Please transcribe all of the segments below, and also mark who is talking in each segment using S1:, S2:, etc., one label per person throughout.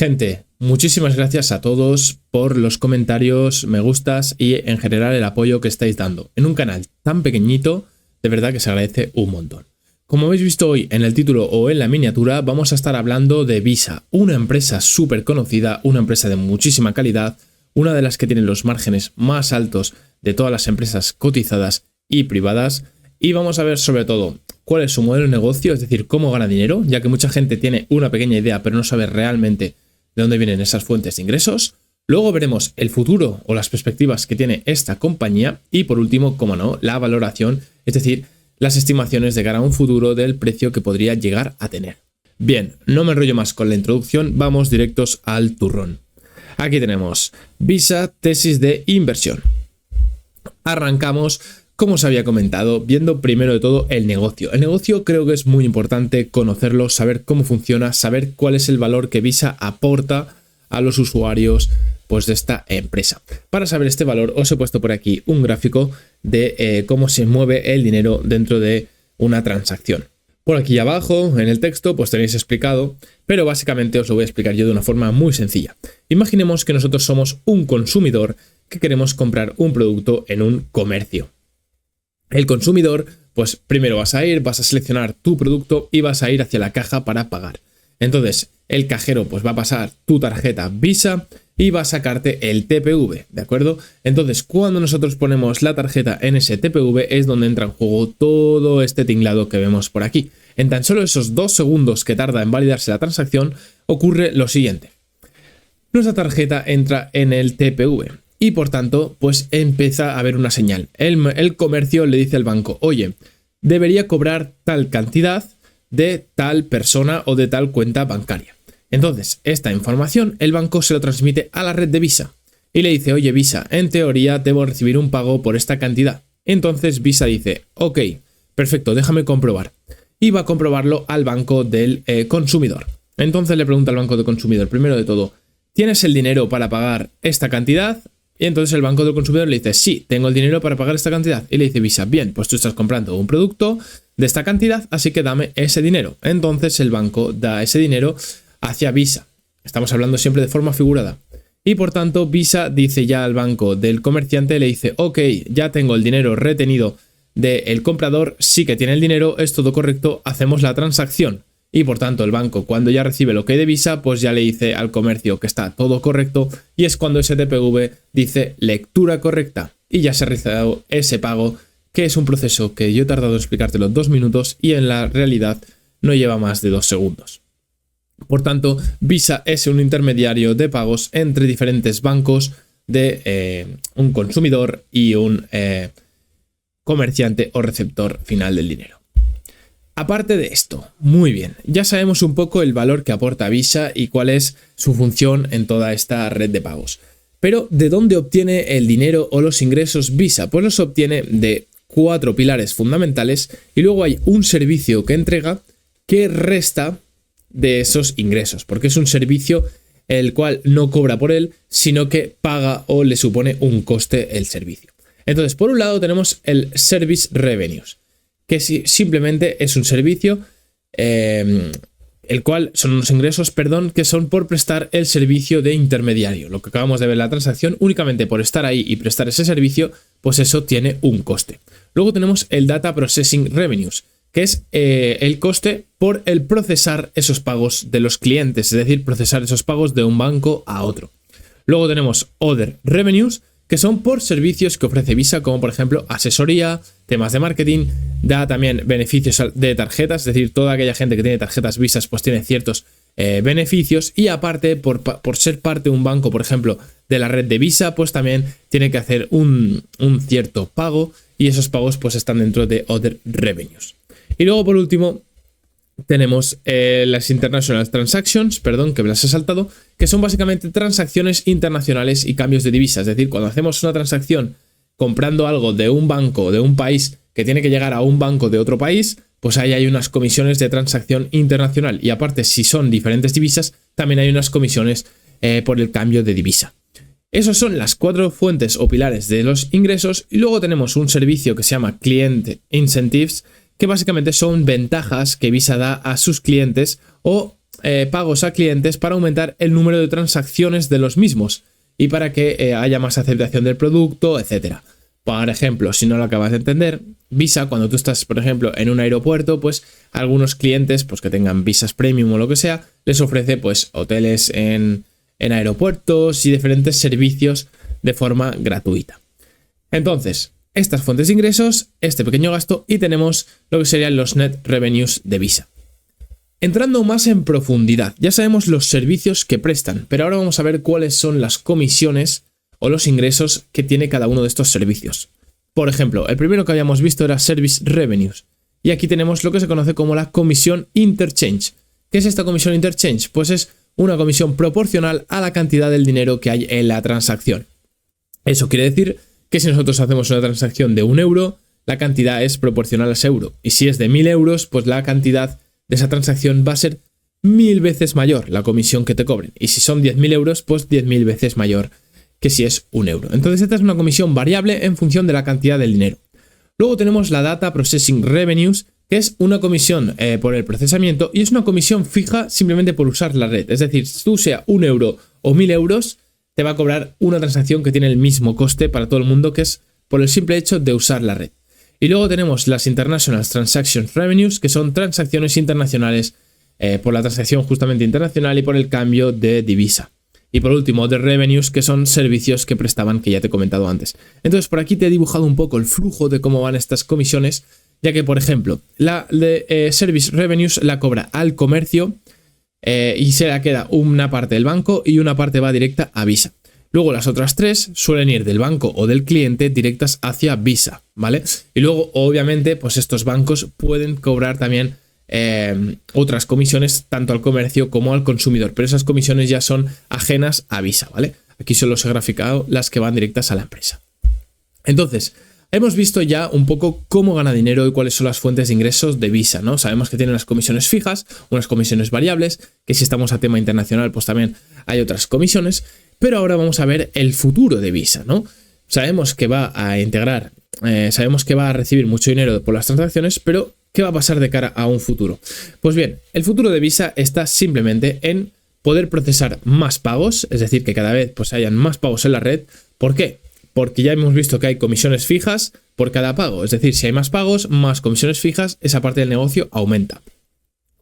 S1: Gente, muchísimas gracias a todos por los comentarios, me gustas y en general el apoyo que estáis dando. En un canal tan pequeñito, de verdad que se agradece un montón. Como habéis visto hoy en el título o en la miniatura, vamos a estar hablando de Visa, una empresa súper conocida, una empresa de muchísima calidad, una de las que tiene los márgenes más altos de todas las empresas cotizadas y privadas. Y vamos a ver sobre todo cuál es su modelo de negocio, es decir, cómo gana dinero, ya que mucha gente tiene una pequeña idea pero no sabe realmente de dónde vienen esas fuentes de ingresos. Luego veremos el futuro o las perspectivas que tiene esta compañía y por último, como no, la valoración, es decir, las estimaciones de cara a un futuro del precio que podría llegar a tener. Bien, no me enrollo más con la introducción, vamos directos al turrón. Aquí tenemos Visa, tesis de inversión. Arrancamos, como os había comentado, viendo primero de todo el negocio. El negocio creo que es muy importante conocerlo, saber cómo funciona, saber cuál es el valor que Visa aporta a los usuarios pues, de esta empresa. Para saber este valor os he puesto por aquí un gráfico de cómo se mueve el dinero dentro de una transacción. Por aquí abajo en el texto pues tenéis explicado, pero básicamente os lo voy a explicar yo de una forma muy sencilla. Imaginemos que nosotros somos un consumidor que queremos comprar un producto en un comercio. El consumidor, pues primero vas a seleccionar tu producto y vas a ir hacia la caja para pagar. Entonces, el cajero pues va a pasar tu tarjeta Visa y va a sacarte el TPV, ¿de acuerdo? Entonces, cuando nosotros ponemos la tarjeta en ese TPV es donde entra en juego todo este tinglado que vemos por aquí. En tan solo esos 2 segundos que tarda en validarse la transacción, ocurre lo siguiente. Nuestra tarjeta entra en el TPV. Y por tanto, pues empieza a haber una señal. El comercio le dice al banco, oye, debería cobrar tal cantidad de tal persona o de tal cuenta bancaria. Entonces, esta información el banco se lo transmite a la red de Visa y le dice, oye Visa, en teoría debo recibir un pago por esta cantidad. Entonces Visa dice, ok, perfecto, déjame comprobar. Y va a comprobarlo al banco del consumidor. Entonces le pregunta al banco del consumidor, primero de todo, ¿tienes el dinero para pagar esta cantidad? Y entonces el banco del consumidor le dice, sí, tengo el dinero para pagar esta cantidad. Y le dice Visa, bien, pues tú estás comprando un producto de esta cantidad, así que dame ese dinero. Entonces el banco da ese dinero hacia Visa. Estamos hablando siempre de forma figurada. Y por tanto Visa dice ya al banco del comerciante, le dice, ok, ya tengo el dinero retenido del comprador, sí que tiene el dinero, es todo correcto, hacemos la transacción. Y por tanto el banco cuando ya recibe lo que hay de Visa pues ya le dice al comercio que está todo correcto y es cuando ese TPV dice lectura correcta y ya se ha realizado ese pago, que es un proceso que yo he tardado en explicártelo 2 minutos y en la realidad no lleva más de 2 segundos. Por tanto, Visa es un intermediario de pagos entre diferentes bancos de un consumidor y un comerciante o receptor final del dinero. Aparte de esto, muy bien, ya sabemos un poco el valor que aporta Visa y cuál es su función en toda esta red de pagos. Pero, ¿de dónde obtiene el dinero o los ingresos Visa? Pues los obtiene de 4 pilares fundamentales y luego hay un servicio que entrega que resta de esos ingresos, porque es un servicio el cual no cobra por él, sino que paga o le supone un coste el servicio. Entonces, por un lado tenemos el Service Revenues, que simplemente es un servicio, el cual son unos ingresos, que son por prestar el servicio de intermediario. Lo que acabamos de ver en la transacción, únicamente por estar ahí y prestar ese servicio, pues eso tiene un coste. Luego tenemos el Data Processing Revenues, que es el coste por el procesar esos pagos de los clientes, es decir, procesar esos pagos de un banco a otro. Luego tenemos Other Revenues, que son por servicios que ofrece Visa, como por ejemplo asesoría, temas de marketing, da también beneficios de tarjetas, es decir, toda aquella gente que tiene tarjetas Visa pues tiene ciertos beneficios y aparte por ser parte de un banco, por ejemplo, de la red de Visa, pues también tiene que hacer un cierto pago y esos pagos pues están dentro de Other Revenues. Y luego por último tenemos las International Transactions, que me las he saltado, que son básicamente transacciones internacionales y cambios de divisa. Es decir, cuando hacemos una transacción comprando algo de un banco de un país que tiene que llegar a un banco de otro país, pues ahí hay unas comisiones de transacción internacional. Y aparte, si son diferentes divisas, también hay unas comisiones por el cambio de divisa. Esas son las 4 fuentes o pilares de los ingresos. Y luego tenemos un servicio que se llama Client Incentives, que básicamente son ventajas que Visa da a sus clientes o pagos a clientes para aumentar el número de transacciones de los mismos y para que haya más aceptación del producto, etc. Por ejemplo, si no lo acabas de entender, Visa, cuando tú estás, por ejemplo, en un aeropuerto, pues algunos clientes pues que tengan visas premium o lo que sea, les ofrece pues hoteles en aeropuertos y diferentes servicios de forma gratuita. Entonces, estas fuentes de ingresos, este pequeño gasto y tenemos lo que serían los net revenues de Visa. Entrando más en profundidad, ya sabemos los servicios que prestan, pero ahora vamos a ver cuáles son las comisiones o los ingresos que tiene cada uno de estos servicios. Por ejemplo, el primero que habíamos visto era Service Revenues, y aquí tenemos lo que se conoce como la comisión interchange. ¿Qué es esta comisión interchange? Pues es una comisión proporcional a la cantidad del dinero que hay en la transacción. Eso quiere decir que si nosotros hacemos una transacción de 1 euro, la cantidad es proporcional a ese euro. Y si es de 1000 euros, pues la cantidad de esa transacción va a ser 1000 veces mayor la comisión que te cobren. Y si son 10.000 euros, pues 10.000 veces mayor que si es 1 euro. Entonces esta es una comisión variable en función de la cantidad del dinero. Luego tenemos la Data Processing Revenues, que es una comisión por el procesamiento y es una comisión fija simplemente por usar la red. Es decir, si tú sea 1 euro o 1000 euros, te va a cobrar una transacción que tiene el mismo coste para todo el mundo, que es por el simple hecho de usar la red. Y luego tenemos las International Transaction Revenues, que son transacciones internacionales por la transacción justamente internacional y por el cambio de divisa. Y por último, The Revenues, que son servicios que prestaban, que ya te he comentado antes. Entonces, por aquí te he dibujado un poco el flujo de cómo van estas comisiones, ya que, por ejemplo, la de Service Revenues la cobra al comercio y se la queda una parte del banco y una parte va directa a Visa. Luego las otras 3 suelen ir del banco o del cliente directas hacia Visa, ¿vale? Y luego, obviamente, pues estos bancos pueden cobrar también otras comisiones tanto al comercio como al consumidor, pero esas comisiones ya son ajenas a Visa, ¿vale? Aquí solo os he graficado las que van directas a la empresa. Entonces, hemos visto ya un poco cómo gana dinero y cuáles son las fuentes de ingresos de Visa, ¿no? Sabemos que tiene unas comisiones fijas, unas comisiones variables, que si estamos a tema internacional, pues también hay otras comisiones, pero ahora vamos a ver el futuro de Visa, ¿no? Sabemos que va a integrar, sabemos que va a recibir mucho dinero por las transacciones, pero ¿qué va a pasar de cara a un futuro? Pues bien, el futuro de Visa está simplemente en poder procesar más pagos, es decir, que cada vez pues hayan más pagos en la red. ¿Por qué? Porque ya hemos visto que hay comisiones fijas por cada pago, es decir, si hay más pagos, más comisiones fijas, esa parte del negocio aumenta.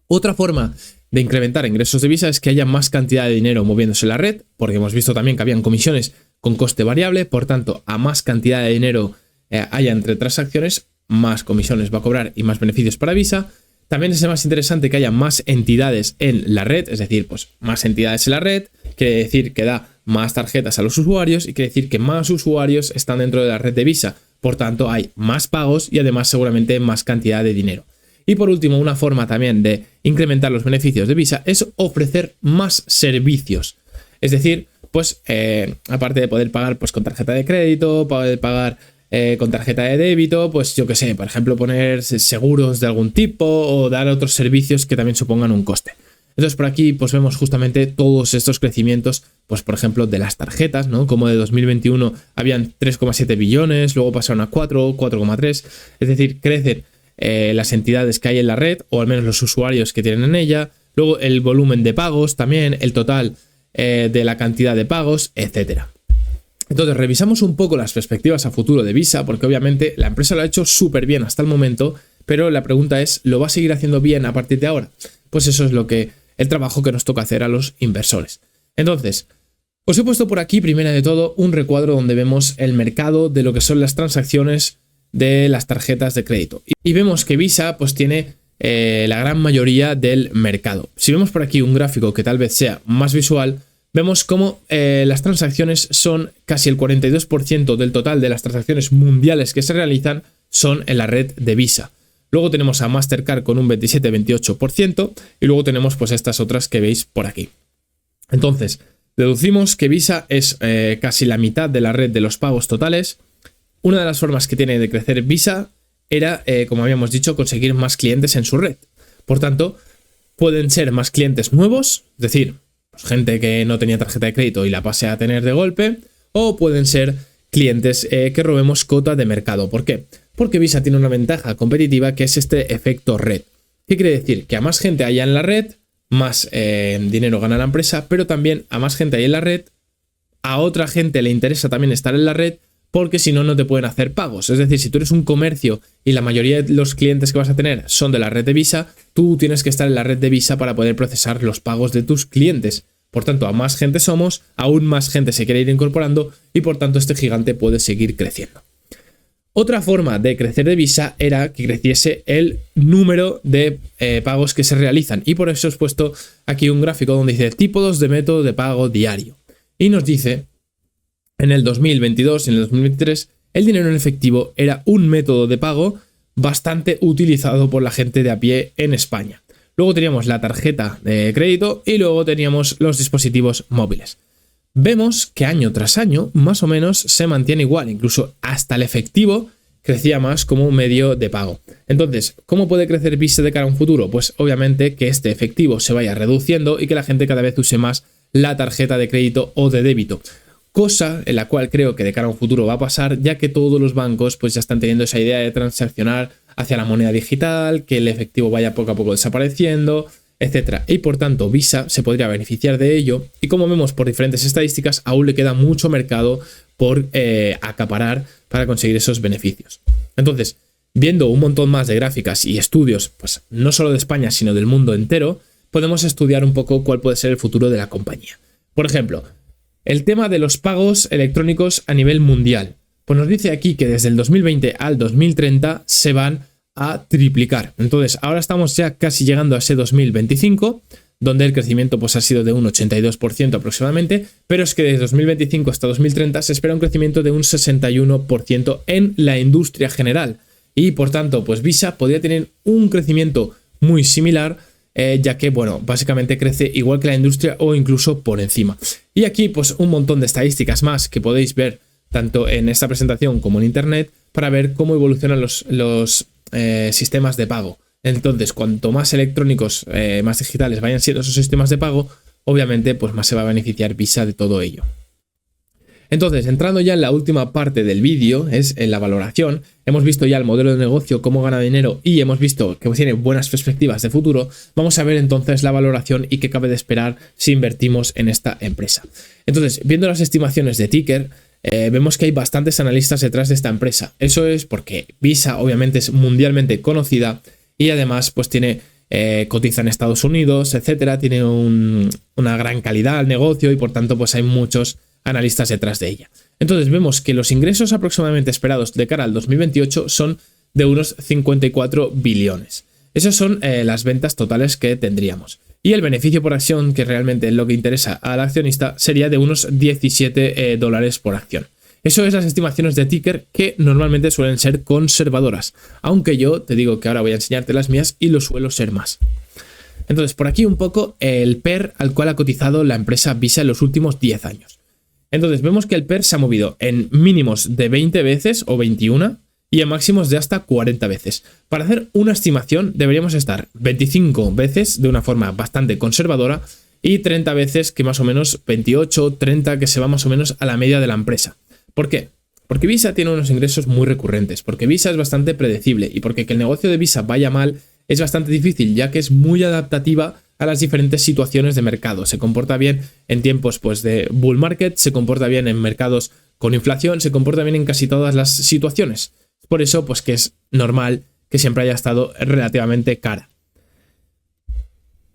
S1: Otra forma de incrementar ingresos de Visa es que haya más cantidad de dinero moviéndose en la red, porque hemos visto también que habían comisiones con coste variable, por tanto, a más cantidad de dinero haya entre transacciones, más comisiones va a cobrar y más beneficios para Visa. También es más interesante que haya más entidades en la red, es decir, pues más entidades en la red, quiere decir que da más tarjetas a los usuarios y quiere decir que más usuarios están dentro de la red de Visa. Por tanto, hay más pagos y además seguramente más cantidad de dinero. Y por último, una forma también de incrementar los beneficios de Visa es ofrecer más servicios. Es decir, pues aparte de poder pagar pues con tarjeta de crédito, poder pagar con tarjeta de débito, pues yo que sé, por ejemplo, poner seguros de algún tipo o dar otros servicios que también supongan un coste. Entonces por aquí pues vemos justamente todos estos crecimientos, pues por ejemplo de las tarjetas, ¿no? Como de 2021 habían 3,7 billones, luego pasaron a 4, 4,3, es decir, crecen las entidades que hay en la red, o al menos los usuarios que tienen en ella, luego el volumen de pagos también, el total de la cantidad de pagos, etcétera. Entonces revisamos un poco las perspectivas a futuro de Visa, porque obviamente la empresa lo ha hecho súper bien hasta el momento, pero la pregunta es, ¿lo va a seguir haciendo bien a partir de ahora? Pues eso es el trabajo que nos toca hacer a los inversores. Entonces, os he puesto por aquí, primero de todo, un recuadro donde vemos el mercado de lo que son las transacciones de las tarjetas de crédito. Y vemos que Visa pues tiene la gran mayoría del mercado. Si vemos por aquí un gráfico que tal vez sea más visual, vemos cómo las transacciones son casi el 42% del total de las transacciones mundiales que se realizan son en la red de Visa. Luego tenemos a Mastercard con un 27-28% y luego tenemos pues estas otras que veis por aquí. Entonces, deducimos que Visa es casi la mitad de la red de los pagos totales. Una de las formas que tiene de crecer Visa era, como habíamos dicho, conseguir más clientes en su red. Por tanto, pueden ser más clientes nuevos, es decir, pues gente que no tenía tarjeta de crédito y la pase a tener de golpe, o pueden ser clientes que robemos cota de mercado. ¿Por qué? Porque Visa tiene una ventaja competitiva que es este efecto red. ¿Qué quiere decir? Que a más gente haya en la red, más dinero gana la empresa, pero también a más gente hay en la red, a otra gente le interesa también estar en la red, porque si no, no te pueden hacer pagos. Es decir, si tú eres un comercio y la mayoría de los clientes que vas a tener son de la red de Visa, tú tienes que estar en la red de Visa para poder procesar los pagos de tus clientes. Por tanto, a más gente somos, aún más gente se quiere ir incorporando y por tanto este gigante puede seguir creciendo. Otra forma de crecer de Visa era que creciese el número de pagos que se realizan. Y por eso os he puesto aquí un gráfico donde dice tipos de método de pago diario. Y nos dice, en el 2022 y en el 2023, el dinero en efectivo era un método de pago bastante utilizado por la gente de a pie en España. Luego teníamos la tarjeta de crédito y luego teníamos los dispositivos móviles. Vemos que año tras año más o menos se mantiene igual, incluso hasta el efectivo crecía más como un medio de pago. Entonces, ¿cómo puede crecer Visa de cara a un futuro? Pues obviamente que este efectivo se vaya reduciendo y que la gente cada vez use más la tarjeta de crédito o de débito. Cosa en la cual creo que de cara a un futuro va a pasar, ya que todos los bancos pues ya están teniendo esa idea de transaccionar hacia la moneda digital, que el efectivo vaya poco a poco desapareciendo, etcétera. Y por tanto, Visa se podría beneficiar de ello. Y como vemos por diferentes estadísticas, aún le queda mucho mercado por acaparar para conseguir esos beneficios. Entonces, viendo un montón más de gráficas y estudios, pues no solo de España, sino del mundo entero, podemos estudiar un poco cuál puede ser el futuro de la compañía. Por ejemplo, el tema de los pagos electrónicos a nivel mundial. Pues nos dice aquí que desde el 2020 al 2030 se van a triplicar. Entonces, ahora estamos ya casi llegando a ese 2025, donde el crecimiento pues ha sido de un 82% aproximadamente, pero es que desde 2025 hasta 2030 se espera un crecimiento de un 61% en la industria general. Y por tanto, pues Visa podría tener un crecimiento muy similar, ya que, bueno, básicamente crece igual que la industria o incluso por encima. Y aquí, pues un montón de estadísticas más que podéis ver tanto en esta presentación como en internet para ver cómo evolucionan los sistemas de pago. Entonces, cuanto más electrónicos, más digitales vayan siendo esos sistemas de pago, obviamente, pues más se va a beneficiar Visa de todo ello. Entonces, entrando ya en la última parte del vídeo, es en la valoración. Hemos visto ya el modelo de negocio, cómo gana dinero y hemos visto que tiene buenas perspectivas de futuro. Vamos a ver entonces la valoración y qué cabe de esperar si invertimos en esta empresa. Entonces, viendo las estimaciones de Ticker, vemos que hay bastantes analistas detrás de esta empresa. Eso es porque Visa obviamente es mundialmente conocida y además pues tiene cotiza en Estados Unidos, etcétera, tiene una gran calidad al negocio y por tanto pues hay muchos analistas detrás de ella. Entonces vemos que los ingresos aproximadamente esperados de cara al 2028 son de unos 54 billones. Esas son las ventas totales que tendríamos. Y el beneficio por acción, que realmente es lo que interesa al accionista, sería de unos 17 dólares por acción. Eso es las estimaciones de Ticker, que normalmente suelen ser conservadoras. Aunque yo te digo que ahora voy a enseñarte las mías y lo suelo ser más. Entonces, por aquí un poco el PER al cual ha cotizado la empresa Visa en los últimos 10 años. Entonces, vemos que el PER se ha movido en mínimos de 20 veces o 21 y en máximos de hasta 40 veces. Para hacer una estimación deberíamos estar 25 veces de una forma bastante conservadora y 30 veces que más o menos 28, 30 que se va más o menos a la media de la empresa. ¿Por qué? Porque Visa tiene unos ingresos muy recurrentes, porque Visa es bastante predecible y porque que el negocio de Visa vaya mal es bastante difícil, ya que es muy adaptativa a las diferentes situaciones de mercado. Se comporta bien en tiempos pues, de bull market, se comporta bien en mercados con inflación, se comporta bien en casi todas las situaciones. Por eso, pues que es normal que siempre haya estado relativamente cara.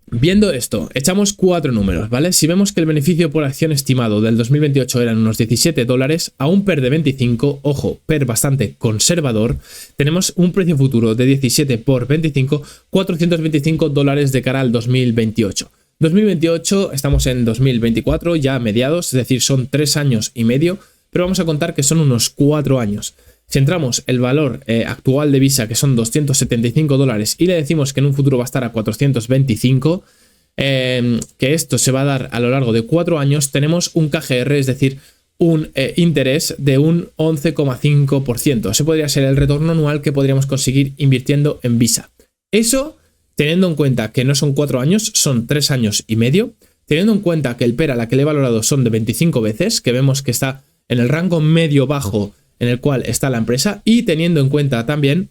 S1: Viendo esto, echamos 4 números, ¿vale? Si vemos que el beneficio por acción estimado del 2028 eran unos 17 dólares, a un PER de 25, ojo, PER bastante conservador, tenemos un precio futuro de 17 por 25, 425 dólares de cara al 2028. 2028, estamos en 2024, ya a mediados, es decir, son 3 años y medio, pero vamos a contar que son unos 4 años. Si entramos el valor actual de Visa, que son 275 dólares, y le decimos que en un futuro va a estar a 425, que esto se va a dar a lo largo de 4 años, tenemos un KGR, es decir, un interés de un 11,5%. Ese podría ser el retorno anual que podríamos conseguir invirtiendo en Visa. Eso, teniendo en cuenta que no son 4 años, son 3 años y medio, teniendo en cuenta que el PER a la que le he valorado son de 25 veces, que vemos que está en el rango medio-bajo en el cual está la empresa, y teniendo en cuenta también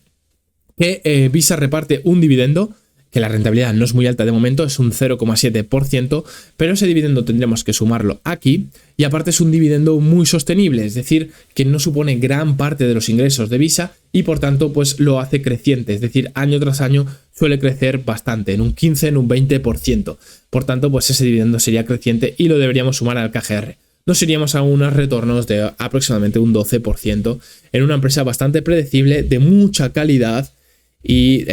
S1: que Visa reparte un dividendo que la rentabilidad no es muy alta de momento, es un 0,7%, pero ese dividendo tendremos que sumarlo aquí, y aparte es un dividendo muy sostenible, es decir, que no supone gran parte de los ingresos de Visa y por tanto pues lo hace creciente, es decir, año tras año suele crecer bastante, en un 15, en un 20%, por tanto pues ese dividendo sería creciente y lo deberíamos sumar al KGR. Nos iríamos a unos retornos de aproximadamente un 12% en una empresa bastante predecible, de mucha calidad y,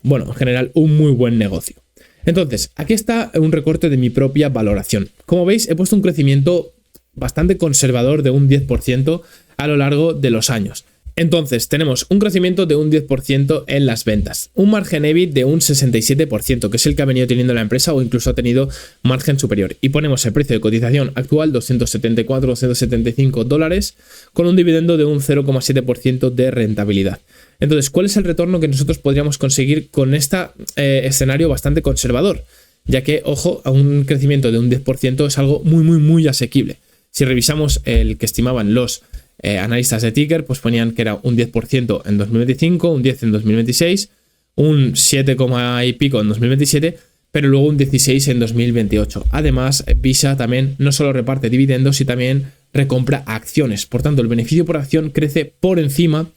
S1: bueno, en general un muy buen negocio. Entonces, aquí está un recorte de mi propia valoración. Como veis, he puesto un crecimiento bastante conservador de un 10% a lo largo de los años. Entonces, tenemos un crecimiento de un 10% en las ventas, un margen EBIT de un 67%, que es el que ha venido teniendo la empresa o incluso ha tenido margen superior. Y ponemos el precio de cotización actual, $274-275, con un dividendo de un 0,7% de rentabilidad. Entonces, ¿cuál es el retorno que nosotros podríamos conseguir con este escenario bastante conservador? Ya que, ojo, a un crecimiento de un 10% es algo muy asequible. Si revisamos el que estimaban los analistas de Ticker, pues ponían que era un 10% en 2025, un 10% en 2026, un 7, y pico en 2027, pero luego un 16% en 2028. Además, Visa también no solo reparte dividendos, sino también recompra acciones. Por tanto, el beneficio por acción crece por encima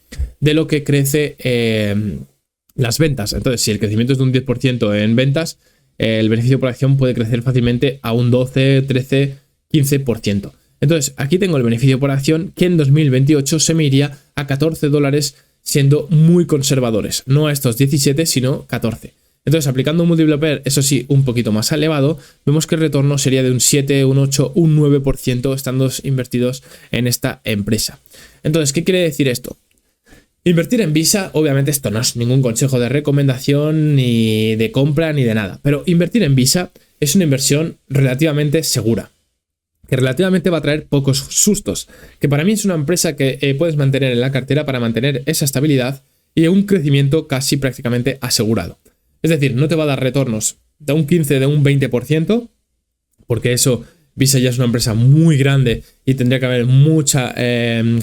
S1: de lo que crece las ventas. Entonces, si el crecimiento es de un 10% en ventas, el beneficio por acción puede crecer fácilmente a un 12, 13, 15%. Entonces, aquí tengo el beneficio por acción que en 2028 se me iría a $14, siendo muy conservadores. No a estos 17, sino 14. Entonces, aplicando un múltiplo PER, eso sí, un poquito más elevado, vemos que el retorno sería de un 7, un 8, un 9% estando invertidos en esta empresa. Entonces, ¿qué quiere decir esto? Invertir en Visa, obviamente esto no es ningún consejo de recomendación, ni de compra, ni de nada. Pero invertir en Visa es una inversión relativamente segura, que relativamente va a traer pocos sustos, que para mí es una empresa que puedes mantener en la cartera para mantener esa estabilidad y un crecimiento casi prácticamente asegurado. Es decir, no te va a dar retornos de un 15, de un 20%, porque eso, Visa ya es una empresa muy grande y tendría que haber mucha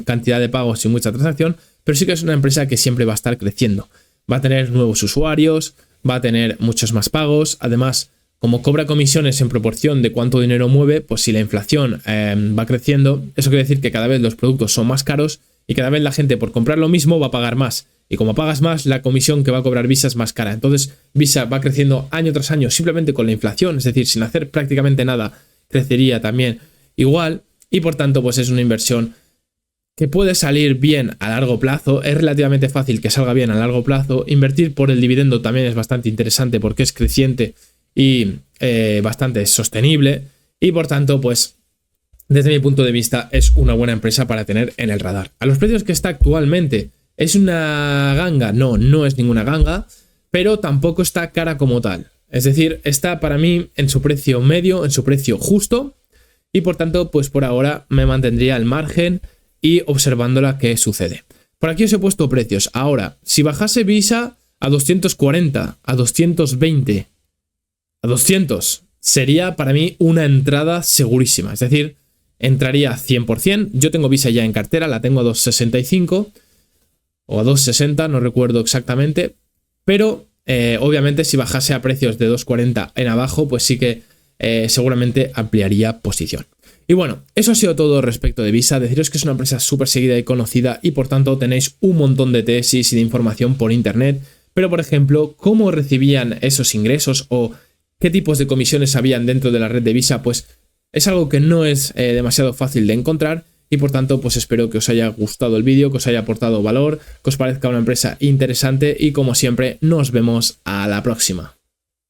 S1: cantidad de pagos y mucha transacción, pero sí que es una empresa que siempre va a estar creciendo. Va a tener nuevos usuarios, va a tener muchos más pagos, además, como cobra comisiones en proporción de cuánto dinero mueve, pues si la inflación va creciendo, eso quiere decir que cada vez los productos son más caros y cada vez la gente por comprar lo mismo va a pagar más. Y como pagas más, la comisión que va a cobrar Visa es más cara. Entonces, Visa va creciendo año tras año simplemente con la inflación, es decir, sin hacer prácticamente nada, crecería también igual. Y por tanto, pues es una inversión que puede salir bien a largo plazo. Es relativamente fácil que salga bien a largo plazo. Invertir por el dividendo también es bastante interesante porque es creciente y bastante sostenible, y por tanto pues desde mi punto de vista es una buena empresa para tener en el radar. A los precios que está actualmente, ¿es una ganga? No, no es ninguna ganga, pero tampoco está cara como tal, es decir, está para mí en su precio medio, en su precio justo, y por tanto pues por ahora me mantendría al margen y observándola qué sucede. Por aquí os he puesto precios. Ahora, si bajase Visa a 240, a 220, a 200, sería para mí una entrada segurísima. Es decir, entraría 100%. Yo tengo Visa ya en cartera, la tengo a 265 o a 260, no recuerdo exactamente. Pero obviamente si bajase a precios de 240 en abajo, pues sí que seguramente ampliaría posición. Y bueno, eso ha sido todo respecto de Visa. Deciros que es una empresa súper seguida y conocida y por tanto tenéis un montón de tesis y de información por internet. Pero por ejemplo, ¿cómo recibían esos ingresos o qué tipos de comisiones habían dentro de la red de Visa? Pues es algo que no es demasiado fácil de encontrar y por tanto pues espero que os haya gustado el vídeo, que os haya aportado valor, que os parezca una empresa interesante y como siempre nos vemos a la próxima.